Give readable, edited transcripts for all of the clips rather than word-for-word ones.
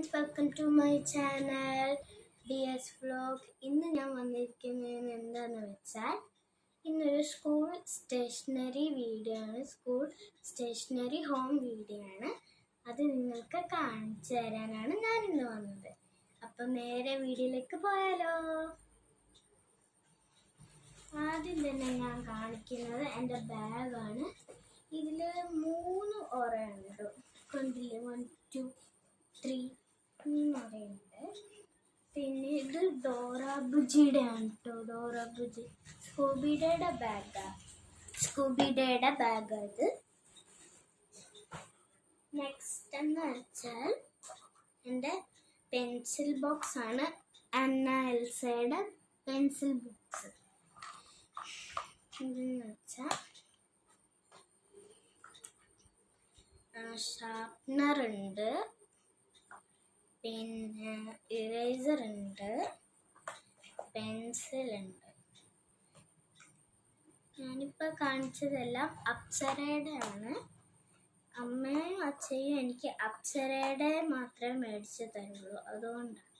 Friends, welcome to my channel DS vlog. ഇന്ന് ഞാൻ വന്നിരിക്കുന്നത് എന്താണെന്ന് വെച്ചാൽ ഇന്നൊരു സ്കൂൾ സ്റ്റേഷനറി വീഡിയോ ആണ്. സ്കൂൾ സ്റ്റേഷനറി ഹോം വീഡിയോ ആണ്. അത് നിങ്ങൾക്ക് കാണിച്ചു തരാനാണ് ഞാൻ ഇന്ന് വന്നത്. അപ്പം നേരെ വീഡിയോയിലേക്ക് പോയാലോ. ആദ്യം തന്നെ ഞാൻ കാണിക്കുന്നത് എൻ്റെ ബാഗാണ്. ഇതിൽ 3 ഓറയുണ്ട്. കണ്ടില്ലേ, 1 2 3 ഓറയുണ്ട്. പിന്നെ ഇത് ഡോറ ബുജിയുടെ ആണ് കേട്ടോ. ഡോറ ബുജി സ്കൂബിഡയുടെ ബാഗ് ഇത്. നെക്സ്റ്റ് എന്ന് വെച്ചാൽ എൻ്റെ പെൻസിൽ ബോക്സ് ആണ്. അന്ന എൽസയുടെ പെൻസിൽ ബോക്സ്. ഇതെന്ന് വെച്ചാൽ ഷാർപ്നർ ഉണ്ട്, പിന്നെ ഇറേസർ ഉണ്ട്, പെൻസിലുണ്ട്. ഞാനിപ്പോൾ കാണിച്ചതെല്ലാം അപ്സരയുടെ ആണ്. അമ്മയും അച്ഛയും എനിക്ക് അപ്സരയുടെ മാത്രമേ മേടിച്ച് തരുള്ളൂ. അതുകൊണ്ടാണ്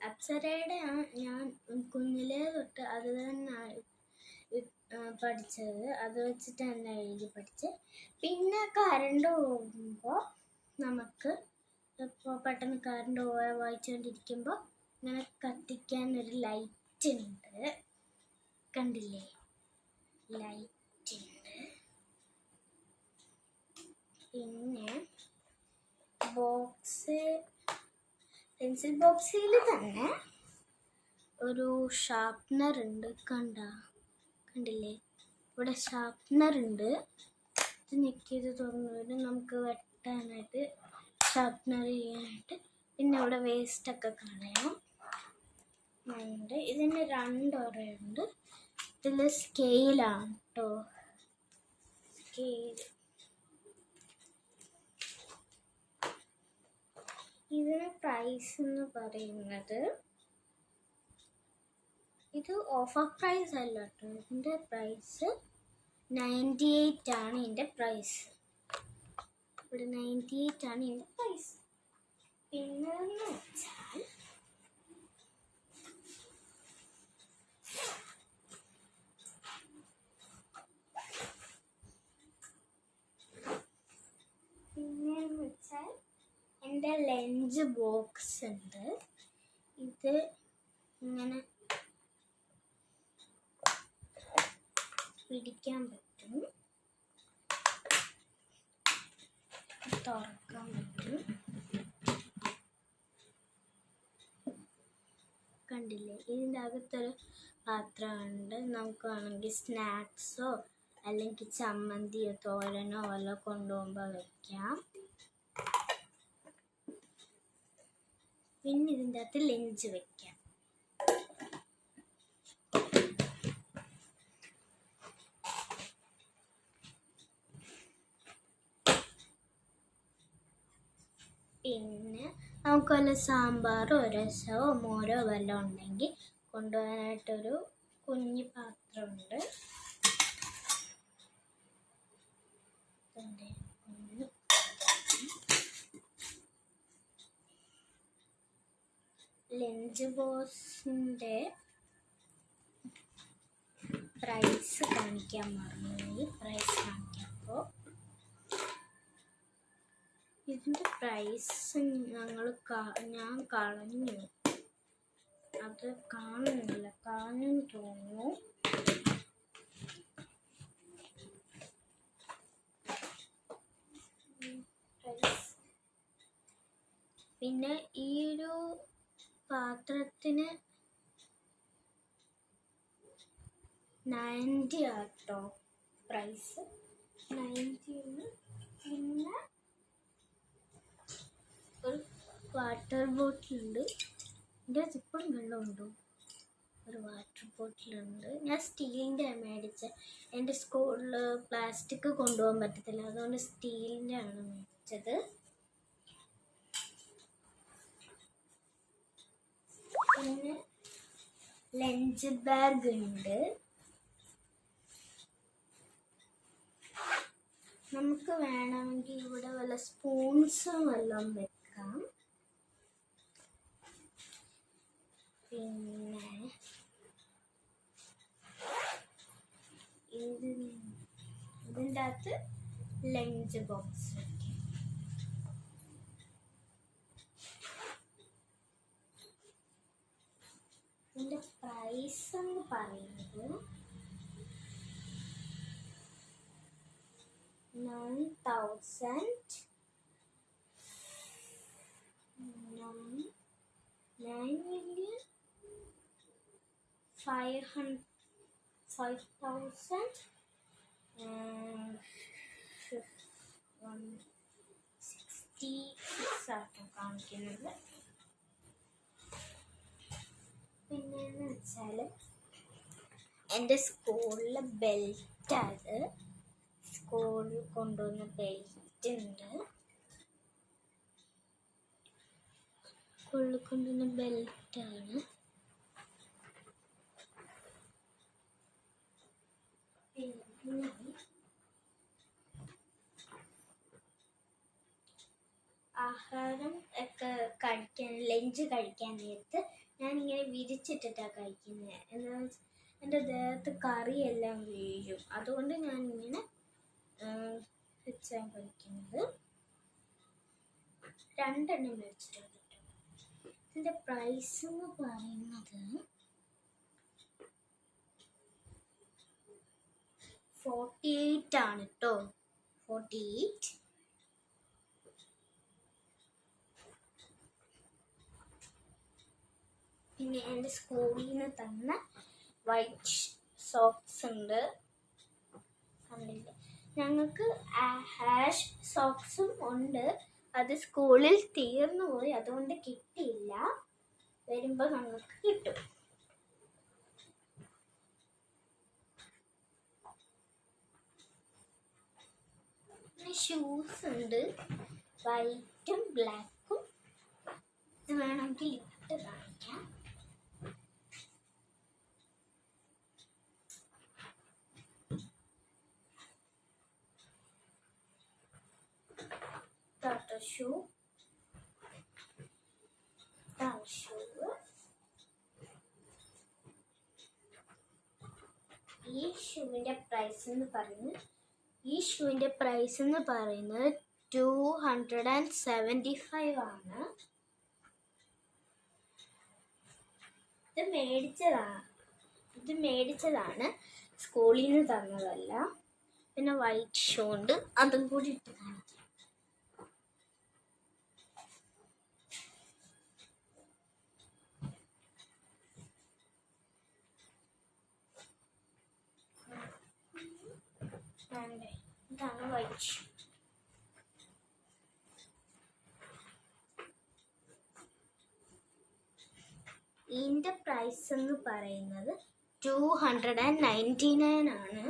അപ്സരയുടെ ഞാൻ കുഞ്ഞിലേ തൊട്ട് അത് തന്നെ പഠിച്ചത്. അത് വെച്ചിട്ട് തന്നെ എഴുതി പഠിച്ച്. പിന്നെ കറണ്ട് പോകുമ്പോൾ നമുക്ക് ഇപ്പോൾ പെട്ടെന്ന് കറണ്ട് പോയാൽ വായിച്ചുകൊണ്ടിരിക്കുമ്പോൾ ഇങ്ങനെ കത്തിക്കാനൊരു ലൈറ്റ് ഉണ്ട്. കണ്ടില്ലേ, ലൈറ്റ് ഉണ്ട്. പിന്നെ പെൻസിൽ ബോക്സിൽ തന്നെ ഒരു ഷാർപ്നർ ഉണ്ട്. കണ്ടില്ലേ, ഇവിടെ ഷാർപ്നർ ഉണ്ട്. ഇത് ഞെക്കിയത് തുറന്നു നമുക്ക് വെട്ടാനായിട്ട്, ഷാർപ്നർ ചെയ്യാനായിട്ട്. പിന്നെ ഇവിടെ വേസ്റ്റൊക്കെ കളയാം ഉണ്ട്. ഇതിന് 2 ഓറയുണ്ട്. ഇതിൽ സ്കെയിലാണ് കേട്ടോ. സ്കെയിൽ ഇതിന് പ്രൈസ് എന്ന് പറയുന്നത്, ഇത് ഓഫർ പ്രൈസ് അല്ല കേട്ടോ. ഇതിൻ്റെ പ്രൈസ് 98 ആണ്. ഇതിൻ്റെ പ്രൈസ് ഇവിടെ 98 ആണ് ഇതിൻ്റെ പ്രൈസ്. പിന്നെ വെച്ചാൽ എൻ്റെ ലഞ്ച് ബോക്സ് ഉണ്ട്. ഇത് ഇങ്ങനെ പിടിക്കാൻ പറ്റും, തുറക്കാൻ പറ്റും. കണ്ടില്ലേ, ഇതിൻ്റെ അകത്തൊരു പാത്രമുണ്ട്. നമുക്ക് വേണമെങ്കിൽ സ്നാക്സോ അല്ലെങ്കിൽ ചമ്മന്തിയോ തോരനോ വല്ലതും കൊണ്ടുപോകുമ്പോൾ വയ്ക്കാം. പിന്നെ ഇതിൻ്റെ അകത്ത് ലഞ്ച് വയ്ക്കാം. പിന്നെ നമുക്ക് വല്ല സാമ്പാറോ രസമോ മോരോ വല്ലതും ഉണ്ടെങ്കിൽ കൊണ്ടുപോകാനായിട്ടൊരു കുഞ്ഞു പാത്രമുണ്ട്. ലഞ്ച് ബോക്സിൻ്റെ പ്രൈസ് കാണിക്കാൻ മറന്നുപോയി. പ്രൈസ് കാണിക്കുമ്പോൾ ഇതിൻ്റെ പ്രൈസ് ഞാൻ കളഞ്ഞു. അത് കാണുന്നില്ല, കളഞ്ഞെന്ന് തോന്നുന്നു. പിന്നെ ഈ ഒരു പാത്രത്തിന് 90 ആട്ടോ പ്രൈസ്. 90. പിന്നെ ഒരു വാട്ടർ ബോട്ടിലുണ്ട്. എൻ്റെ ഇപ്പോഴും വെള്ളമുണ്ടോ? ഒരു വാട്ടർ ബോട്ടിലുണ്ട്. ഞാൻ സ്റ്റീലിൻ്റെ ആണ് മേടിച്ചത്. എൻ്റെ സ്കൂളിൽ പ്ലാസ്റ്റിക് കൊണ്ടുപോകാൻ പറ്റത്തില്ല, അതുകൊണ്ട് സ്റ്റീലിൻ്റെ ആണ് മേടിച്ചത്. പിന്നെ ലഞ്ച് ബാഗ് ഉണ്ട്. നമുക്ക് വേണമെങ്കിൽ ഇവിടെ വല്ല സ്പൂൺസും വല്ലതും വെക്കാം. നോക്കാം. പിന്നെ ഇതിൻ്റെ അകത്ത് ലഞ്ച് ബോക്സ്. ഇതിൻ്റെ പ്രൈസ് എന്ന് പറയുന്നത് 5,166 ആട്ടോ കാണിക്കുന്നത്. പിന്നെയെന്ന് വെച്ചാൽ എൻ്റെ സ്കൂളിലെ ബെൽറ്റ്, അത് സ്കൂളിൽ കൊണ്ടുവന്ന ബെൽറ്റ് ഉണ്ട്. സ്കൂളിൽ കൊണ്ടുവന്ന ബെൽറ്റാണ്. പിന്നെ ആഹാരം ഒക്കെ കഴിക്കാൻ, ലഞ്ച് കഴിക്കാൻ നേരത്ത് ഞാനിങ്ങനെ വിരിച്ചിട്ടിട്ടാണ് കഴിക്കുന്നത്. എന്നാൽ എൻ്റെ ദേഹത്ത് കറിയെല്ലാം വീഴും. അതുകൊണ്ട് ഞാനിങ്ങനെ വെച്ചാണ് കഴിക്കുന്നത്. 2 എണ്ണം മേടിച്ചിട്ടുണ്ട്. ഇതിൻ്റെ പ്രൈസ് എന്ന് പറയുന്നത് 48 ആണ് കേട്ടോ. 48. പിന്നെ എൻ്റെ സ്കൂളിൽ നിന്ന് തന്ന വൈറ്റ് സോക്സ് ഉണ്ട്. കണ്ടില്ലേ, ഞങ്ങൾക്ക് ഹാഷ് സോക്സും ഉണ്ട്. അത് സ്കൂളിൽ തീർന്നു പോയി, അതുകൊണ്ട് കിട്ടിയില്ല. വരുമ്പോൾ ഞങ്ങൾക്ക് കിട്ടും. പിന്നെ ഷൂസ് ഉണ്ട്, വൈറ്റും ബ്ലാക്കും. ഇത് വേണമെങ്കിൽ ഇട്ട് കാണിക്കാം. ഷൂ, ഈ ഷൂവിൻ്റെ പ്രൈസ് എന്ന് പറയുന്നത് 275 ആണ്. ഇത് മേടിച്ചതാണ്, സ്കൂളിൽ നിന്ന് തന്നതല്ല. പിന്നെ വൈറ്റ് ഷൂ ഉണ്ട്, അതും കൂടി ഇട്ട് കാണിക്കാം. ഇതാണ് വൈറ്റ് ഷൂ. ഇതിൻ്റെ പ്രൈസ് എന്ന് പറയുന്നത് 299 ആണ്.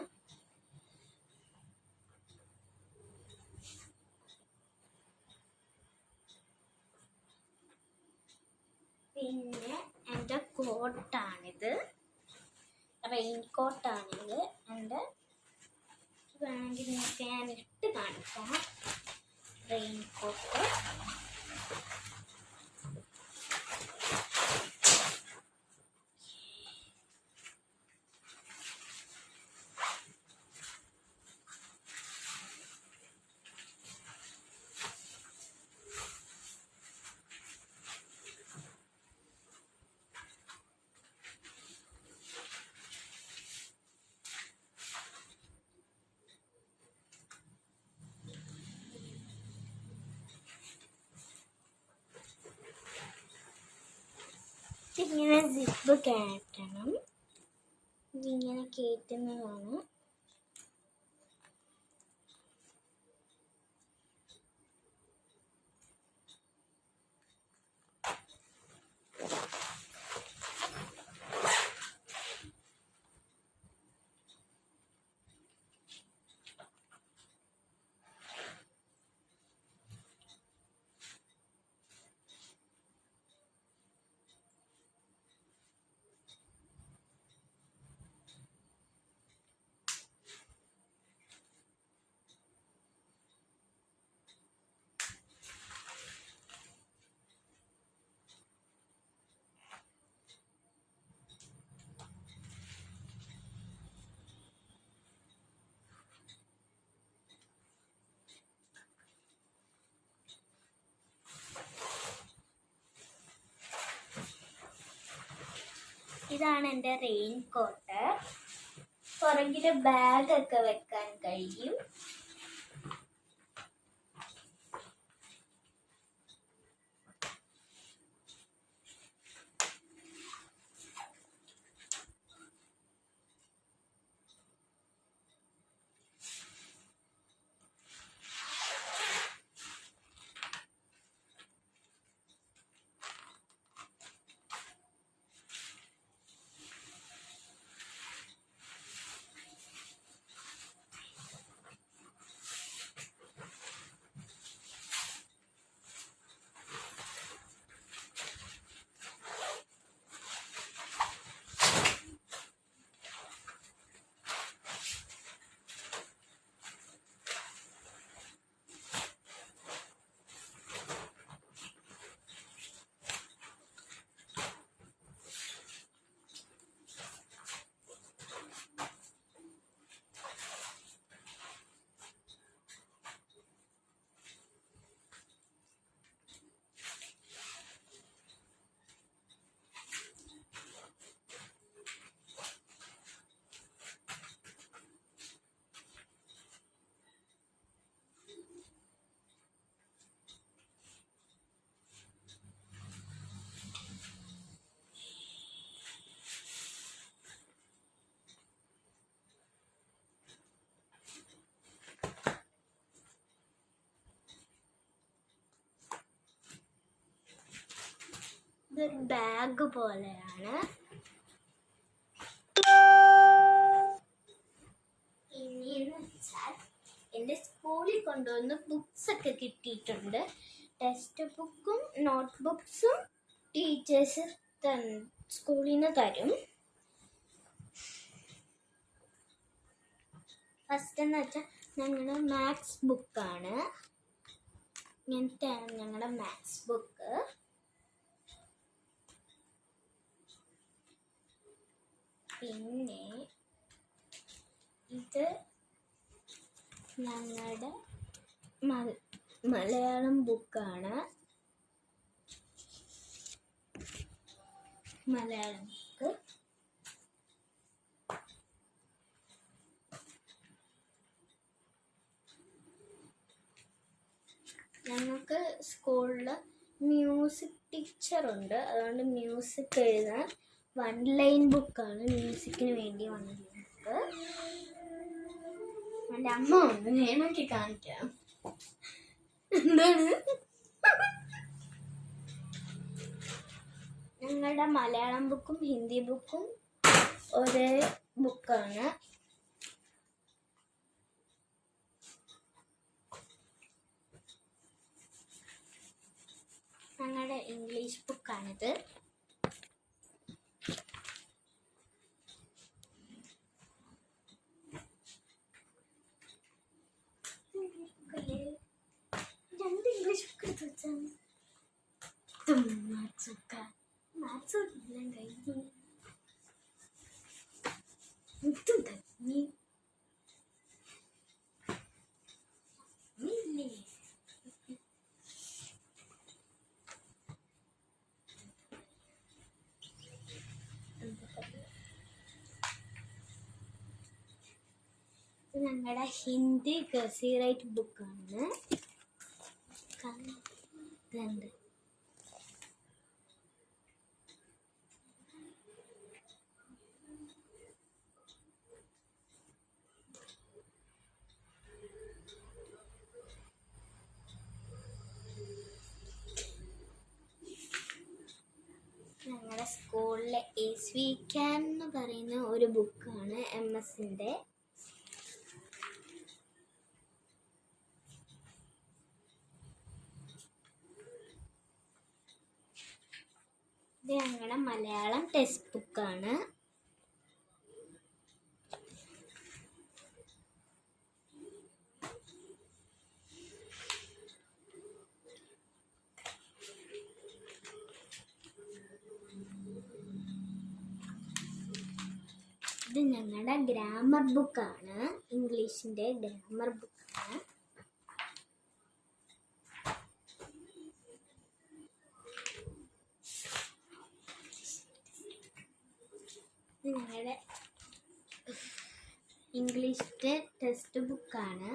പിന്നെ എൻ്റെ കോട്ടാണിത്, റെയിൻ കോട്ടാണിത്. എൻ്റെ വേണമെങ്കിൽ നിങ്ങൾക്ക് ഞാൻ ഇട്ട് കാണിക്കാം. റെയിൻ കോട്ട് ഇങ്ങനെ സിപ്പ് കയറ്റണം. ഇതിങ്ങനെ കയറ്റുന്നതാണ്. ഇതാണ് എൻ്റെ റെയിൻ കോട്ട്. പുറകിൽ ബാഗൊക്കെ വെക്കാൻ കഴിയും. ഇതൊരു ബാഗ് പോലെയാണ്. ഇനിയെന്ന് വെച്ചാൽ എൻ്റെ സ്കൂളിൽ കൊണ്ടുവന്ന് ബുക്സ് ഒക്കെ കിട്ടിയിട്ടുണ്ട്. ടെക്സ്റ്റ് ബുക്കും നോട്ട് ബുക്സും ടീച്ചേഴ്സ് സ്കൂളിൽ നിന്ന് തരും. ഫസ്റ്റ് എന്ന് വെച്ചാൽ ഞങ്ങളുടെ മാത്സ് ബുക്കാണ്. ഇങ്ങനത്തെയാണ് ഞങ്ങളുടെ മാത്സ് ബുക്ക്. പിന്നെ ഇത് ഞങ്ങളുടെ മലയാളം ബുക്കാണ്. മലയാളം ബുക്ക്. ഞങ്ങൾക്ക് സ്കൂളിൽ മ്യൂസിക് ടീച്ചറുണ്ട്. അതുകൊണ്ട് മ്യൂസിക് എഴുതാൻ 1 ലൈൻ ബുക്കാണ്. മ്യൂസിക്കിന് വേണ്ടി 1 ലൈൻ ബുക്ക്. എൻ്റെ അമ്മ ഉണ്ട്, വേണമെങ്കിൽ കാണിക്കാം. എന്താണ്? ഞങ്ങളുടെ മലയാളം ബുക്കും ഹിന്ദി ബുക്കും ഒരേ ബുക്കാണ്. ഞങ്ങളുടെ ഇംഗ്ലീഷ് ബുക്കാണിത്. രണ്ട് ഇംഗ്ലീഷ് ബുക്ക് എടുത്ത് വെച്ചാൽ മാത്സ് എല്ലാം കഴിഞ്ഞു. ഇതും കഴിഞ്ഞു. ഞങ്ങളുടെ ഹിന്ദി കർസി റൈറ്റ് ബുക്കാണ്. ഇതുണ്ട്. ഞങ്ങളുടെ സ്കൂളിലെ SVCAN എന്ന് പറയുന്ന ഒരു ബുക്കാണ് MS-ൻ്റെ. ഇത് ഞങ്ങളുടെ മലയാളം ടെക്സ്റ്റ് ബുക്കാണ്. ഇത് ഞങ്ങളുടെ ഗ്രാമർ ബുക്കാണ്. ഇംഗ്ലീഷിൻ്റെ ഗ്രാമർ ബുക്കാണ്. ഇംഗ്ലീഷിൻ്റെ ടെക്സ്റ്റ് ബുക്കാണ്.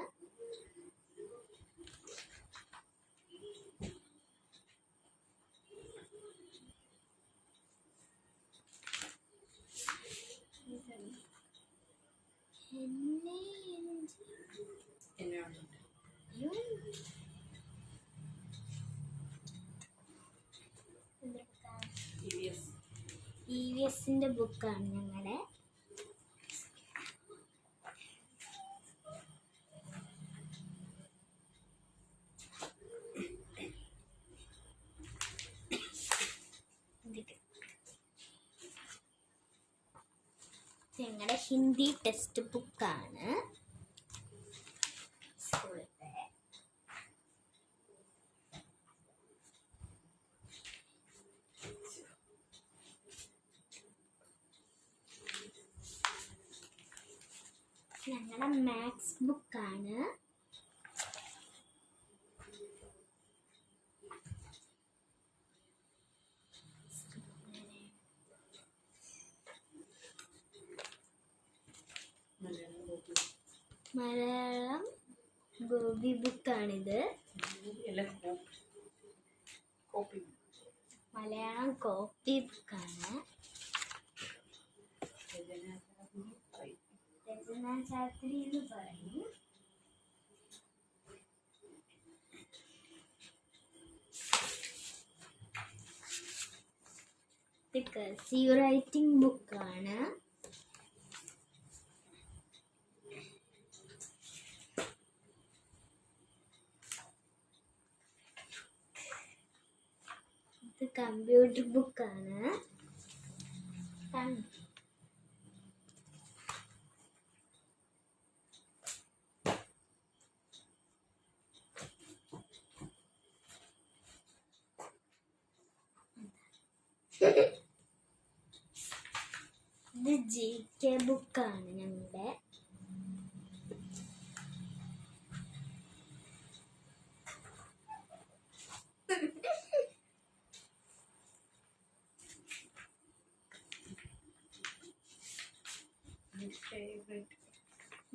EVSൻ്റെ ബുക്കാണ് ഞങ്ങളുടെ. ഞങ്ങളുടെ ഹിന്ദി ടെക്സ്റ്റ് ബുക്കാണ് സ്കൂളിലത്തെ. ഞങ്ങളുടെ മാത്സ് ബുക്കാണ്. മലയാളം ഗോപി ബുക്കാണിത്. മലയാളം കോപ്പി ബുക്കാണ്. രചനാശാസ്ത്രി എന്ന് പറയും. ഇത് കർസീവ് റൈറ്റിംഗ് ബുക്കാണ്. ഇത് കമ്പ്യൂട്ടർ ബുക്കാണ്. ഇത് GK ബുക്കാണ് ഞങ്ങളുടെ.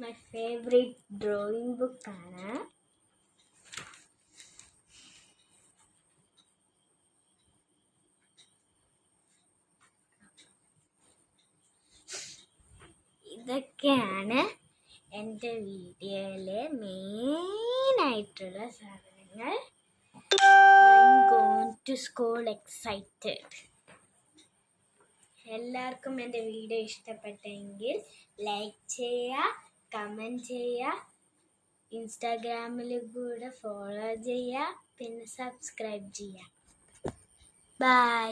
My favorite drawing ബുക്കാണ്. ഇതൊക്കെയാണ് എൻ്റെ വീഡിയോയിലെ മെയിനായിട്ടുള്ള സാധനങ്ങൾ. I'm going to school excited. എല്ലാവർക്കും എൻ്റെ വീഡിയോ ഇഷ്ടപ്പെട്ടെങ്കിൽ ലൈക്ക് ചെയ്യുക, കമൻറ്റ് ചെയ്യുക, ഇൻസ്റ്റാഗ്രാമിൽ കൂടെ ഫോളോ ചെയ്യുക, പിന്നെ സബ്സ്ക്രൈബ് ചെയ്യുക. ബൈ.